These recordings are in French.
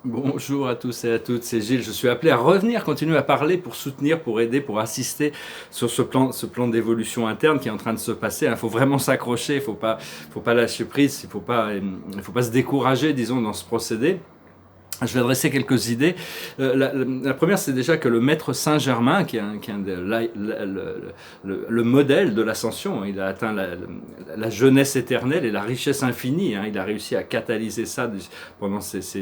Bonjour à tous et à toutes, c'est Gilles. Je suis appelé à revenir, continuer à parler pour soutenir, pour aider, pour assister sur ce plan d'évolution interne qui est en train de se passer. Il faut vraiment s'accrocher, faut pas lâcher prise, il faut pas se décourager, disons, dans ce procédé. Je vais adresser quelques idées. La première, c'est déjà que le maître Saint-Germain, qui est le modèle de l'ascension, il a atteint la jeunesse éternelle et la richesse infinie. Il a réussi à catalyser ça pendant cette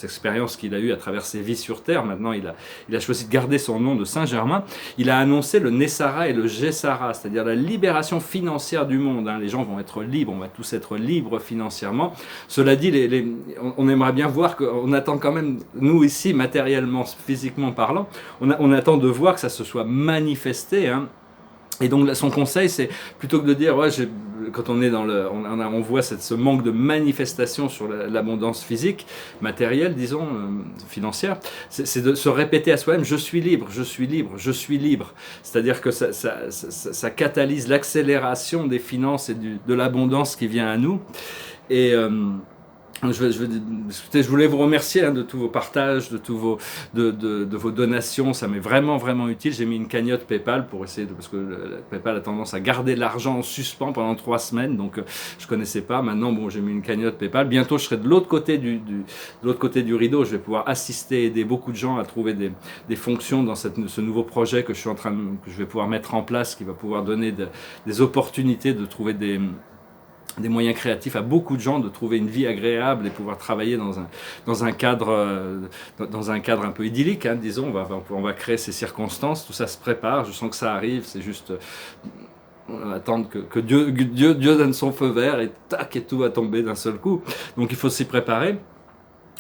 expérience qu'il a eue à travers ses vies sur Terre. Maintenant, il a choisi de garder son nom de Saint-Germain. Il a annoncé le Nessara et le Gessara, c'est-à-dire la libération financière du monde. Les gens vont être libres, on va tous être libres financièrement. Cela dit, on aimerait bien voir qu'on attend quand même, nous ici, matériellement, physiquement parlant, on attend de voir que ça se soit manifesté. Et donc son conseil, c'est plutôt que de dire, ouais, quand on est on voit ce manque de manifestation sur l'abondance physique, matérielle, disons, financière, c'est de se répéter à soi-même, je suis libre, je suis libre, je suis libre. C'est-à-dire que ça catalyse l'accélération des finances et de l'abondance qui vient à nous. Et je voulais vous remercier de tous vos partages, de vos donations. Ça m'est vraiment, vraiment utile. J'ai mis une cagnotte PayPal pour essayer parce que PayPal a tendance à garder l'argent en suspens pendant 3 semaines. Donc, je connaissais pas. Maintenant, bon, j'ai mis une cagnotte PayPal. Bientôt, je serai de l'autre côté de l'autre côté du rideau. Je vais pouvoir assister, aider beaucoup de gens à trouver des fonctions dans ce nouveau projet que je vais pouvoir mettre en place, qui va pouvoir donner des opportunités de trouver des moyens créatifs à beaucoup de gens de trouver une vie agréable et pouvoir travailler dans un cadre un peu idyllique, disons. On va créer ces circonstances, tout ça se prépare, je sens que ça arrive, c'est juste attendre que Dieu donne son feu vert et tac, et tout va tomber d'un seul coup. Donc il faut s'y préparer.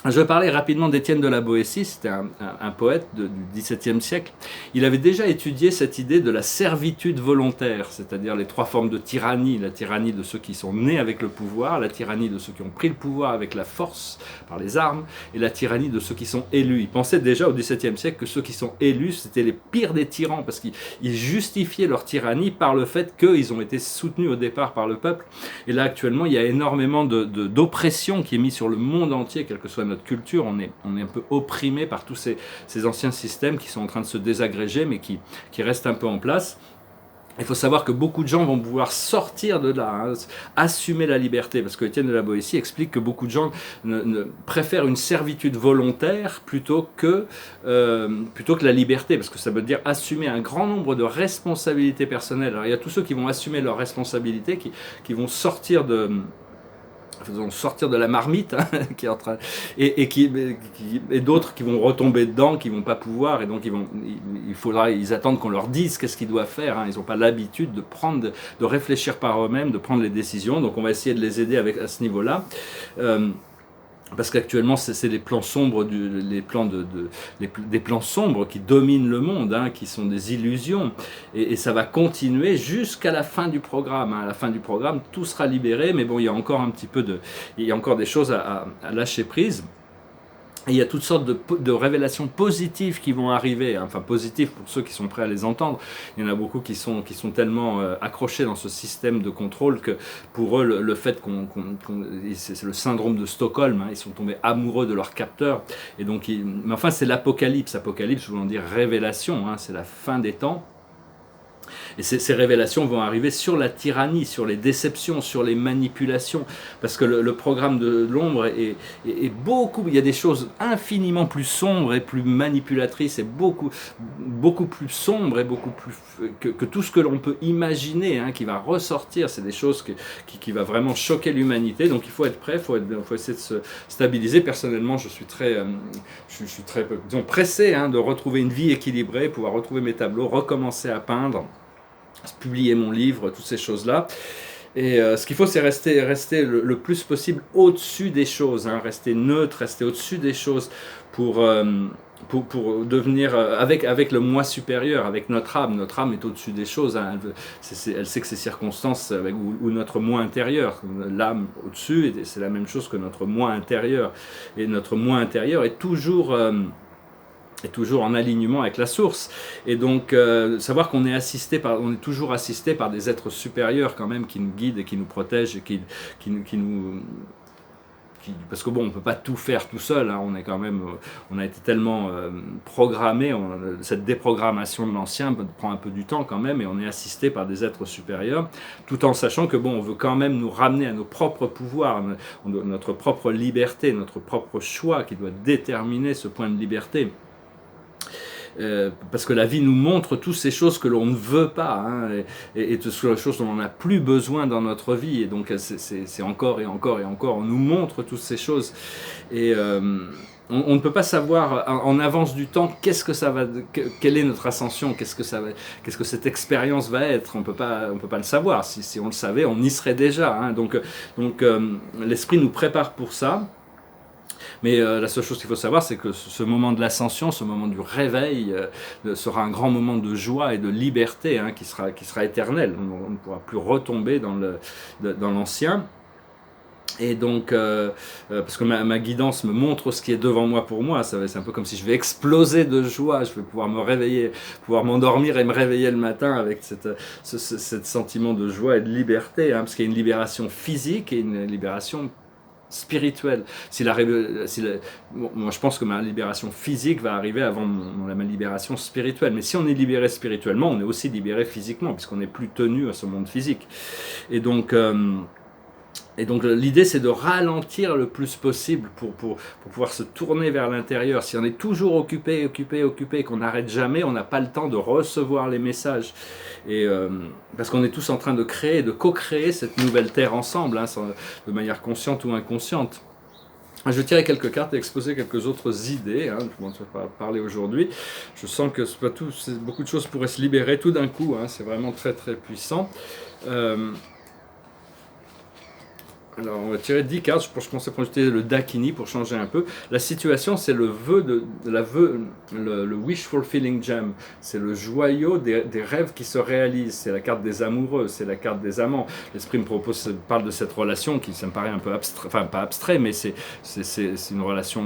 Je vais parler rapidement d'Étienne de la Boétie, c'était un poète du XVIIe siècle. Il avait déjà étudié cette idée de la servitude volontaire, c'est-à-dire les 3 formes de tyrannie. La tyrannie de ceux qui sont nés avec le pouvoir, la tyrannie de ceux qui ont pris le pouvoir avec la force, par les armes, et la tyrannie de ceux qui sont élus. Il pensait déjà au XVIIe siècle que ceux qui sont élus, c'était les pires des tyrans, parce qu'ils justifiaient leur tyrannie par le fait qu'ils ont été soutenus au départ par le peuple. Et là, actuellement, il y a énormément d'oppression qui est mise sur le monde entier, quel que soit notre culture, on est un peu opprimé par tous ces anciens systèmes qui sont en train de se désagréger, mais qui restent un peu en place. Il faut savoir que beaucoup de gens vont pouvoir sortir de là, assumer la liberté, parce que Étienne de la Boétie explique que beaucoup de gens préfèrent une servitude volontaire plutôt que la liberté, parce que ça veut dire assumer un grand nombre de responsabilités personnelles. Alors il y a tous ceux qui vont assumer leurs responsabilités, qui vont sortir de la marmite qui est en train et d'autres qui vont retomber dedans, qui vont pas pouvoir, et donc ils attendent qu'on leur dise qu'est-ce qu'ils doivent faire. Ils n'ont pas l'habitude de réfléchir par eux-mêmes, de prendre les décisions. Donc on va essayer de les aider à ce niveau-là. Parce qu'actuellement, c'est les plans sombres, des plans sombres qui dominent le monde, qui sont des illusions. Et ça va continuer jusqu'à la fin du programme. À la fin du programme, tout sera libéré, mais bon, il y a encore il y a encore des choses à lâcher prise. Et il y a toutes sortes de révélations positives qui vont arriver, enfin positives pour ceux qui sont prêts à les entendre. Il y en a beaucoup qui sont tellement accrochés dans ce système de contrôle que pour eux, le fait c'est le syndrome de Stockholm, ils sont tombés amoureux de leur capteur. Et donc, mais enfin, c'est l'apocalypse. Apocalypse voulant dire révélation, c'est la fin des temps. Et ces révélations vont arriver sur la tyrannie, sur les déceptions, sur les manipulations, parce que le programme de l'ombre est beaucoup, il y a des choses infiniment plus sombres et plus manipulatrices, et beaucoup plus sombres et beaucoup plus que tout ce que l'on peut imaginer, qui va ressortir. C'est des choses qui va vraiment choquer l'humanité. Donc il faut être prêt, il faut essayer de se stabiliser. Personnellement, je suis très disons, pressé de retrouver une vie équilibrée, pouvoir retrouver mes tableaux, recommencer à peindre, publier mon livre, toutes ces choses-là. Et ce qu'il faut, c'est rester le plus possible au-dessus des choses, rester neutre, rester au-dessus des choses pour devenir avec le moi supérieur, avec notre âme. Notre âme est au-dessus des choses. Elle sait que ces circonstances ou notre moi intérieur, l'âme au-dessus, c'est la même chose que notre moi intérieur. Et notre moi intérieur est toujours en alignement avec la source. Et donc savoir qu'on est toujours assisté par des êtres supérieurs quand même, qui nous guident et qui nous protègent et qui parce que bon, on ne peut pas tout faire tout seul, hein, on est quand même, on a été tellement programmé, cette déprogrammation de l'ancien prend un peu du temps quand même, et on est assisté par des êtres supérieurs, tout en sachant que bon, on veut quand même nous ramener à nos propres pouvoirs, notre propre liberté, notre propre choix qui doit déterminer ce point de liberté. Parce que la vie nous montre toutes ces choses que l'on ne veut pas, hein, et toutes ces choses dont on n'a plus besoin dans notre vie, et donc c'est encore et encore et encore, on nous montre toutes ces choses, et on ne peut pas savoir en avance du temps qu'est-ce que ça va, quelle est notre ascension, qu'est-ce que cette expérience va être. On peut pas le savoir. Si on le savait, on y serait déjà, hein. Donc l'esprit nous prépare pour ça. Mais la seule chose qu'il faut savoir, c'est que ce moment de l'ascension, ce moment du réveil, sera un grand moment de joie et de liberté, hein, qui sera éternel. On ne pourra plus retomber dans l'ancien. Et donc, parce que ma guidance me montre ce qui est devant moi pour moi, c'est un peu comme si je vais exploser de joie, je vais pouvoir me réveiller, pouvoir m'endormir et me réveiller le matin avec ce sentiment de joie et de liberté, hein, parce qu'il y a une libération physique et une libération spirituelle. Moi je pense que ma libération physique va arriver avant ma libération spirituelle, mais si on est libéré spirituellement, on est aussi libéré physiquement, puisqu'on n'est plus tenu à ce monde physique. Et donc l'idée, c'est de ralentir le plus possible pour pouvoir se tourner vers l'intérieur. Si on est toujours occupé, qu'on n'arrête jamais, on n'a pas le temps de recevoir les messages. Et parce qu'on est tous en train de créer, de co-créer cette nouvelle terre ensemble, hein, de manière consciente ou inconsciente. Je vais tirer quelques cartes et exposer quelques autres idées, hein, je ne vais pas parler aujourd'hui. Je sens que c'est pas tout, beaucoup de choses pourraient se libérer tout d'un coup, hein, c'est vraiment très très puissant. Alors, on va tirer 10 cartes. Je pense qu'on va utiliser le Dakini pour changer un peu. La situation, c'est le le Wish Fulfilling Gem. C'est le joyau des rêves qui se réalisent. C'est la carte des amoureux, c'est la carte des amants. L'esprit parle de cette relation qui, ça me paraît un peu abstrait, enfin pas abstrait, mais c'est une relation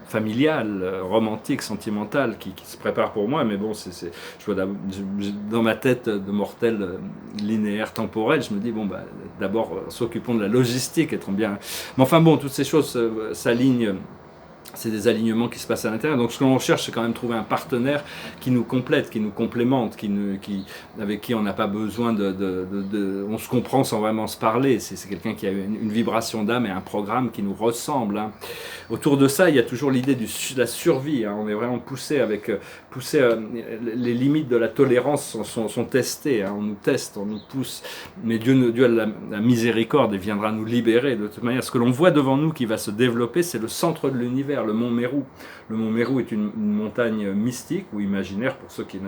familiale, romantique, sentimentale, qui se prépare pour moi, mais bon, je vois dans ma tête de mortel linéaire temporel, je me dis, bon, bah, d'abord, s'occupons de la logistique, être bien... Mais enfin bon, toutes ces choses s'alignent. C'est des alignements qui se passent à l'intérieur. Donc ce que l'on cherche, c'est quand même trouver un partenaire qui nous complète, qui nous complémente, avec qui on n'a pas besoin on se comprend sans vraiment se parler. C'est quelqu'un qui a une vibration d'âme et un programme qui nous ressemble, hein. Autour de ça, il y a toujours l'idée de la survie, hein. On est vraiment poussé les limites de la tolérance sont testées, hein. On nous teste, on nous pousse. Mais Dieu a la miséricorde et viendra nous libérer. De toute manière, ce que l'on voit devant nous qui va se développer, c'est le centre de l'univers, le mont Meru. Le mont Meru est une montagne mystique ou imaginaire pour ceux qui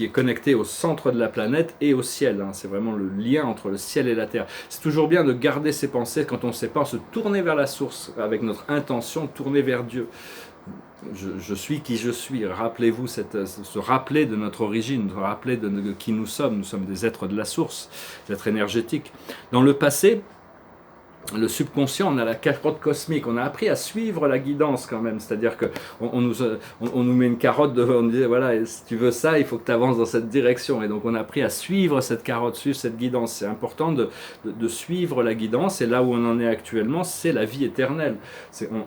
est connecté au centre de la planète et au ciel, hein. C'est vraiment le lien entre le ciel et la terre. C'est toujours bien de garder ses pensées quand on ne sait pas, se tourner vers la source avec notre intention, tourner vers Dieu. Je suis qui je suis. Rappelez-vous se rappeler de notre origine, se rappeler de qui nous sommes. Nous sommes des êtres de la source, des êtres énergétiques. Dans le passé, le subconscient, on a la carotte cosmique, on a appris à suivre la guidance quand même, c'est-à-dire qu'on nous met une carotte devant, on nous dit voilà, si tu veux ça, il faut que tu avances dans cette direction, et donc on a appris à suivre cette carotte, suivre cette guidance. C'est important de suivre la guidance, et là où on en est actuellement, c'est la vie éternelle.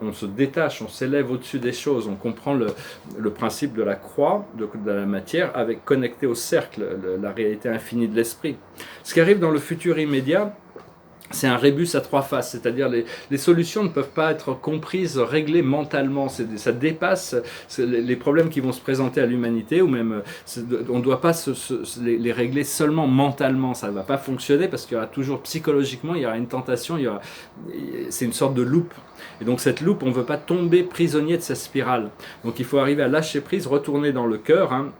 On se détache, on s'élève au-dessus des choses, on comprend le principe de la croix, de la matière, avec connecté au cercle, la réalité infinie de l'esprit. Ce qui arrive dans le futur immédiat, c'est un rébus à trois faces, c'est-à-dire les solutions ne peuvent pas être comprises, réglées mentalement, ça dépasse les problèmes qui vont se présenter à l'humanité, ou même on ne doit pas les régler seulement mentalement, ça ne va pas fonctionner parce qu'il y aura toujours psychologiquement, il y aura une tentation, c'est une sorte de loupe. Et donc cette loupe, on ne veut pas tomber prisonnier de cette spirale. Donc il faut arriver à lâcher prise, retourner dans le cœur, hein.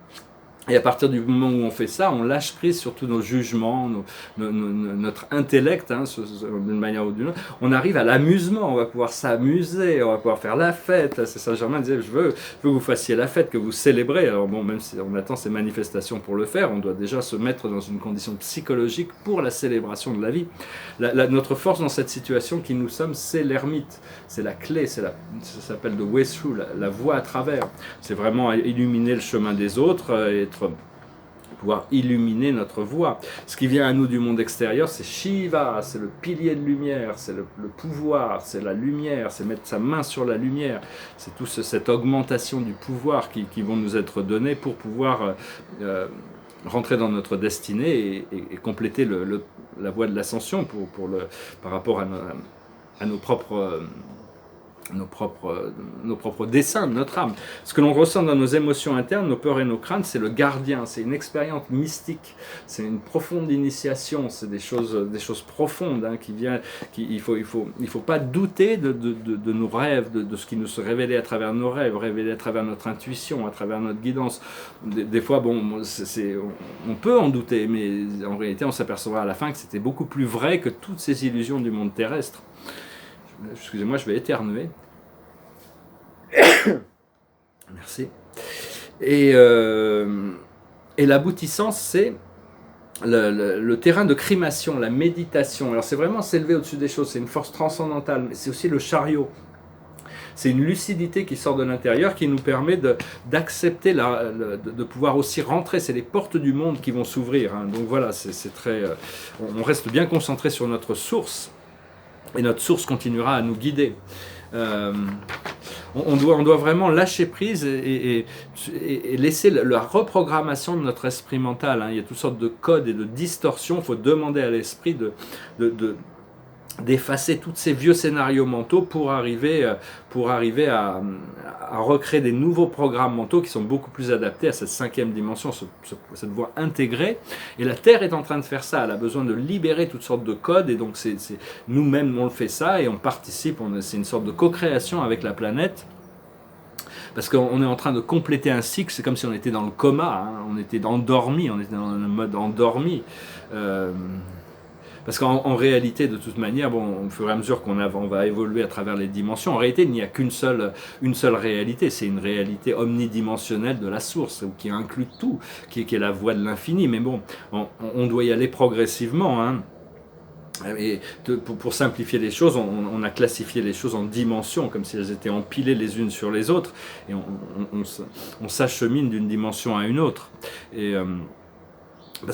Et à partir du moment où on fait ça, on lâche prise sur tous nos jugements, notre intellect, hein, d'une manière ou d'une autre. On arrive à l'amusement, on va pouvoir s'amuser, on va pouvoir faire la fête. C'est Saint-Germain disait, je veux que vous fassiez la fête, que vous célébrez. Alors bon, même si on attend ces manifestations pour le faire, on doit déjà se mettre dans une condition psychologique pour la célébration de la vie. Notre force dans cette situation qui nous sommes, c'est l'ermite. C'est la clé, ça s'appelle the way through, la voie à travers. C'est vraiment illuminer le chemin des autres, être pouvoir illuminer notre voie. Ce qui vient à nous du monde extérieur, c'est Shiva, c'est le pilier de lumière, c'est le pouvoir, c'est la lumière, c'est mettre sa main sur la lumière, c'est toute cette augmentation du pouvoir qui vont nous être donnés pour pouvoir rentrer dans notre destinée et compléter la voie de l'ascension par rapport à nos propres desseins de notre âme. Ce que l'on ressent dans nos émotions internes, nos peurs et nos craintes, c'est le gardien, c'est une expérience mystique, c'est une profonde initiation, c'est des choses profondes hein, il faut pas douter de nos rêves, de ce qui nous se révélait à travers nos rêves, révélé à travers notre intuition, à travers notre guidance. Des fois, bon, on peut en douter, mais en réalité, on s'apercevra à la fin que c'était beaucoup plus vrai que toutes ces illusions du monde terrestre. Excusez-moi, je vais éternuer. Merci. Et l'aboutissant, c'est le terrain de crémation, la méditation. Alors c'est vraiment s'élever au-dessus des choses, c'est une force transcendantale, mais c'est aussi le chariot. C'est une lucidité qui sort de l'intérieur qui nous permet d'accepter, de pouvoir aussi rentrer. C'est les portes du monde qui vont s'ouvrir. Hein. Donc voilà, c'est très. On reste bien concentré sur notre source. Et notre source continuera à nous guider. On doit vraiment lâcher prise et laisser la reprogrammation de notre esprit mental. Hein. Il y a toutes sortes de codes et de distorsions. Il faut demander à l'esprit d'effacer tous ces vieux scénarios mentaux pour arriver à recréer des nouveaux programmes mentaux qui sont beaucoup plus adaptés à cette cinquième dimension, cette voie intégrée. Et la Terre est en train de faire ça, elle a besoin de libérer toutes sortes de codes, et donc nous-mêmes on le fait ça, et on participe, c'est une sorte de co-création avec la planète. Parce qu'on est en train de compléter un cycle, c'est comme si on était dans le coma, hein, on était endormi, on était dans le mode endormi. Parce qu'en réalité, de toute manière, bon, au fur et à mesure qu'on va évoluer à travers les dimensions, en réalité, il n'y a une seule réalité. C'est une réalité omnidimensionnelle de la source, qui inclut tout, qui est la voie de l'infini. Mais bon, on doit y aller progressivement. Hein. Et pour simplifier les choses, on a classifié les choses en dimensions, comme si elles étaient empilées les unes sur les autres. Et on s'achemine d'une dimension à une autre.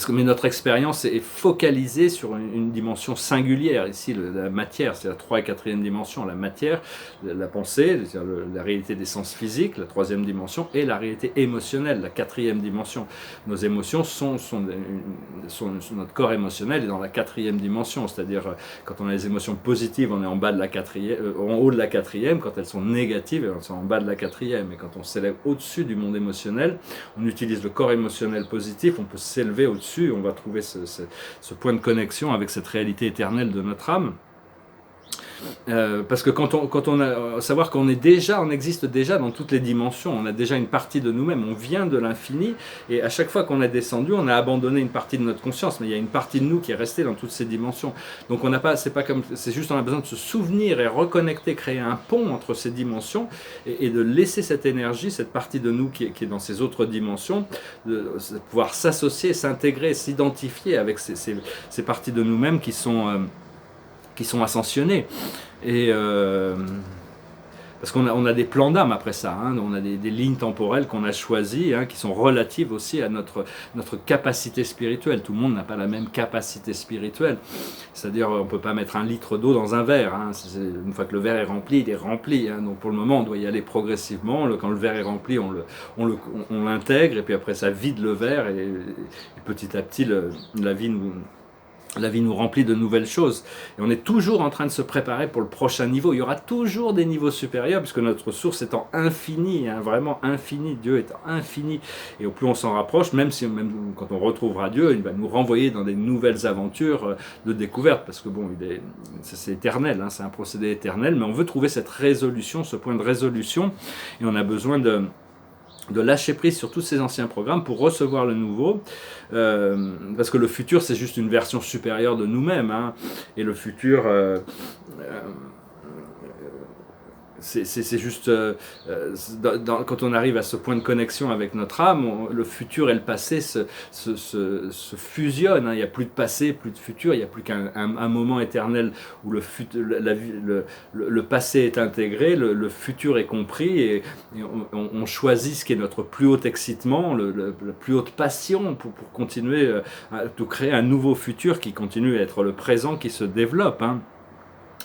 Mais notre expérience est focalisée sur une dimension singulière. Ici, la matière, c'est la 3 et 4e dimension. La matière, la pensée, la réalité des sens physiques, la 3e dimension, et la réalité émotionnelle, la 4e dimension. Nos émotions sont notre corps émotionnel est dans la 4e dimension. C'est-à-dire, quand on a les émotions positives, on est en bas de la 4e, en haut de la 4e. Quand elles sont négatives, elles sont en bas de la 4e. Et quand on s'élève au-dessus du monde émotionnel, on utilise le corps émotionnel positif, on peut s'élever au-dessus, on va trouver ce point de connexion avec cette réalité éternelle de notre âme. Parce que quand on a savoir qu'on existe déjà dans toutes les dimensions, on a déjà une partie de nous-mêmes, on vient de l'infini, et à chaque fois qu'on est descendu, on a abandonné une partie de notre conscience, mais il y a une partie de nous qui est restée dans toutes ces dimensions. Donc c'est juste on a besoin de se souvenir et reconnecter, créer un pont entre ces dimensions et de laisser cette énergie, cette partie de nous qui est dans ces autres dimensions, de pouvoir s'associer, s'intégrer, s'identifier avec ces parties de nous-mêmes qui sont ascensionnés. Et parce qu'on a des plans d'âme après ça, hein, on a des lignes temporelles qu'on a choisies, hein, qui sont relatives aussi à notre capacité spirituelle. Tout le monde n'a pas la même capacité spirituelle. C'est-à-dire, on ne peut pas mettre 1 litre d'eau dans un verre. Hein. Une fois que le verre est rempli, il est rempli. Hein. Donc pour le moment, on doit y aller progressivement. Quand le verre est rempli, on l'intègre, et puis après ça vide le verre, et petit à petit, la vie nous remplit de nouvelles choses. Et on est toujours en train de se préparer pour le prochain niveau. Il y aura toujours des niveaux supérieurs, puisque notre source étant infinie, hein, vraiment infinie, Dieu étant infini. Et au plus on s'en rapproche, même quand on retrouvera Dieu, il va nous renvoyer dans des nouvelles aventures de découverte, parce que bon, c'est éternel, hein, c'est un procédé éternel, mais on veut trouver cette résolution, ce point de résolution, et on a besoin de lâcher prise sur tous ces anciens programmes pour recevoir le nouveau, parce que le futur c'est juste une version supérieure de nous-mêmes, hein, et le futur c'est juste, quand on arrive à ce point de connexion avec notre âme, le futur et le passé se fusionnent, hein. Il n'y a plus de passé, plus de futur, il n'y a plus qu'un moment éternel où le passé est intégré, le futur est compris, et on choisit ce qui est notre plus haut excitement, la plus haute passion pour continuer à créer un nouveau futur qui continue à être le présent qui se développe, hein.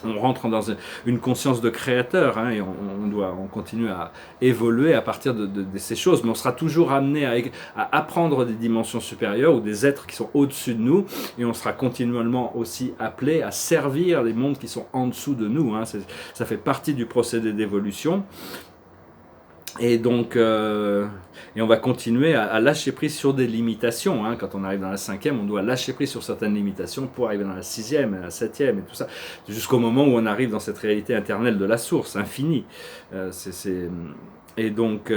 On rentre dans une conscience de créateur, hein, et on continue à évoluer à partir de ces choses, mais on sera toujours amené à apprendre des dimensions supérieures ou des êtres qui sont au-dessus de nous, et on sera continuellement aussi appelé à servir les mondes qui sont en dessous de nous, hein. Ça fait partie du procédé d'évolution. Et donc, et on va continuer à lâcher prise sur des limitations, hein. Quand on arrive dans la 5e, on doit lâcher prise sur certaines limitations pour arriver dans la 6e, et la 7e, et tout ça, jusqu'au moment où on arrive dans cette réalité éternelle de la source, infinie. Et donc,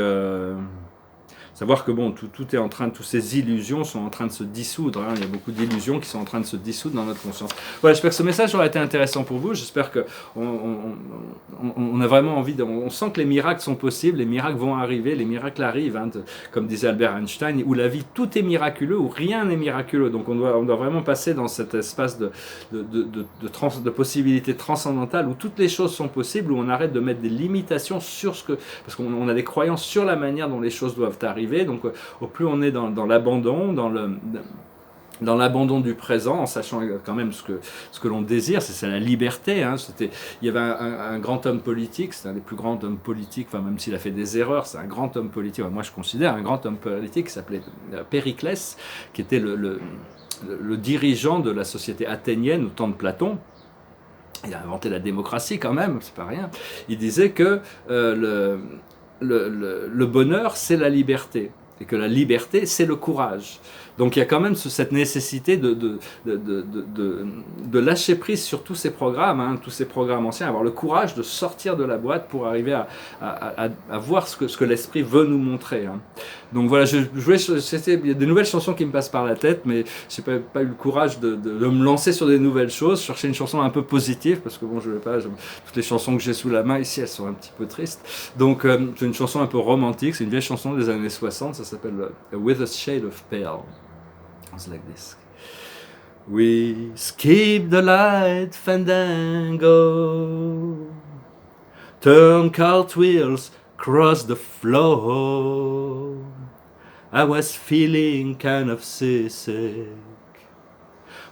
savoir que bon, tout est en train, toutes ces illusions sont en train de se dissoudre, hein. Il y a beaucoup d'illusions qui sont en train de se dissoudre dans notre conscience. Voilà, j'espère que ce message aura été intéressant pour vous. J'espère que on a vraiment envie, on sent que les miracles sont possibles, les miracles vont arriver, les miracles arrivent, hein, comme disait Albert Einstein, où la vie, tout est miraculeux, où rien n'est miraculeux. Donc on doit vraiment passer dans cet espace de possibilités transcendantales où toutes les choses sont possibles, où on arrête de mettre des limitations sur parce qu'on a des croyances sur la manière dont les choses doivent arriver. Donc au plus on est dans l'abandon, dans l'abandon du présent, en sachant quand même ce que l'on désire, c'est la liberté, hein. Il y avait un grand homme politique, c'est un des plus grands hommes politiques, enfin même s'il a fait des erreurs, c'est un grand homme politique, moi je considère un grand homme politique qui s'appelait Périclès, qui était le dirigeant de la société athénienne au temps de Platon. Il a inventé la démocratie quand même, c'est pas rien. Il disait que le bonheur, c'est la liberté, et que la liberté, c'est le courage. Donc il y a quand même cette nécessité de lâcher prise sur tous ces programmes, hein, tous ces programmes anciens, avoir le courage de sortir de la boîte pour arriver à voir ce que l'esprit veut nous montrer, hein. Donc voilà, il y a des nouvelles chansons qui me passent par la tête, mais je n'ai pas eu le courage de me lancer sur des nouvelles choses, chercher une chanson un peu positive, parce que bon, toutes les chansons que j'ai sous la main ici, elles sont un petit peu tristes. Donc c'est une chanson un peu romantique, c'est une vieille chanson des années 60, ça s'appelle With a Shade of Pale. It's like this. We skip the light fandango, turn cartwheels, cross the floor. I was feeling kind of seasick,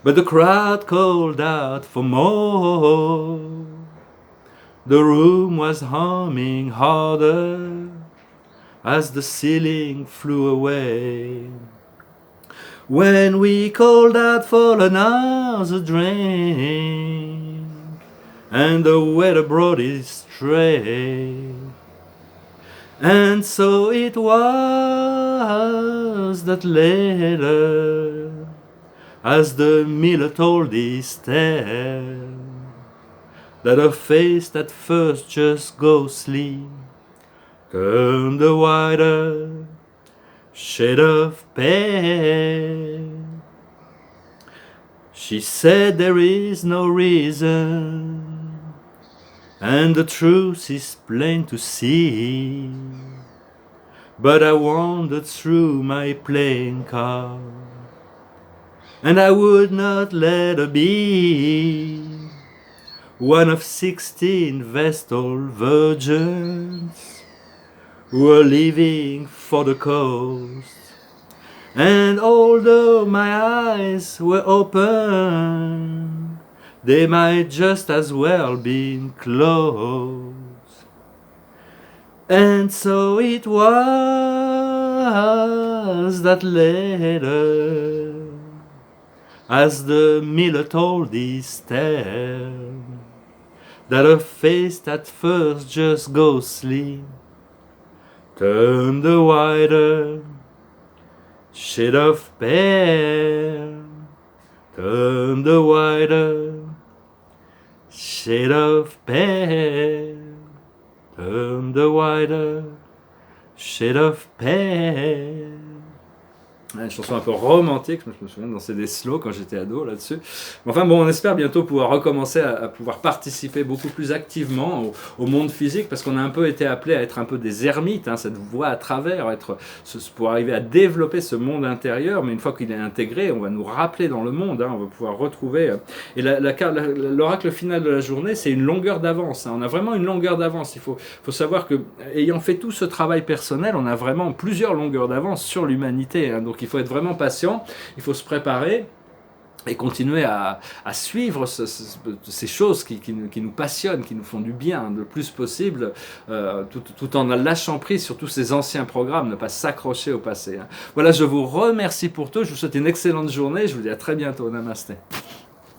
but the crowd called out for more. The room was humming harder as the ceiling flew away. When we called out for another drink, and the waiter brought his tray, and so it was that later, as the miller told his tale, that her face at first just ghostly turned a wider shade of pale. She said there is no reason, and the truth is plain to see, but I wandered through my playing card, and I would not let her be one of 16 Vestal virgins who were leaving for the coast. And although my eyes were open, they might just as well be closed. And so it was that later, as the miller told his tale, that her face at first just ghostly turned a wider shade of pale, turned a wider shade of pale, turned a wider shade of pale. Une chanson un peu romantique, je me souviens de danser des slows quand j'étais ado là-dessus. Mais enfin bon, on espère bientôt pouvoir recommencer à pouvoir participer beaucoup plus activement au monde physique, parce qu'on a un peu été appelé à être un peu des ermites, hein, cette voie à travers, pour arriver à développer ce monde intérieur, mais une fois qu'il est intégré, on va nous rappeler dans le monde, hein, on va pouvoir retrouver... Et l'oracle final de la journée, c'est une longueur d'avance, hein, on a vraiment une longueur d'avance, il faut savoir que, ayant fait tout ce travail personnel, on a vraiment plusieurs longueurs d'avance sur l'humanité, hein, donc il faut être vraiment patient, il faut se préparer et continuer à suivre ces choses qui nous passionnent, qui nous font du bien le plus possible, tout en lâchant prise sur tous ces anciens programmes, ne pas s'accrocher au passé. Hein. Voilà, je vous remercie pour tout, je vous souhaite une excellente journée, je vous dis à très bientôt, namasté.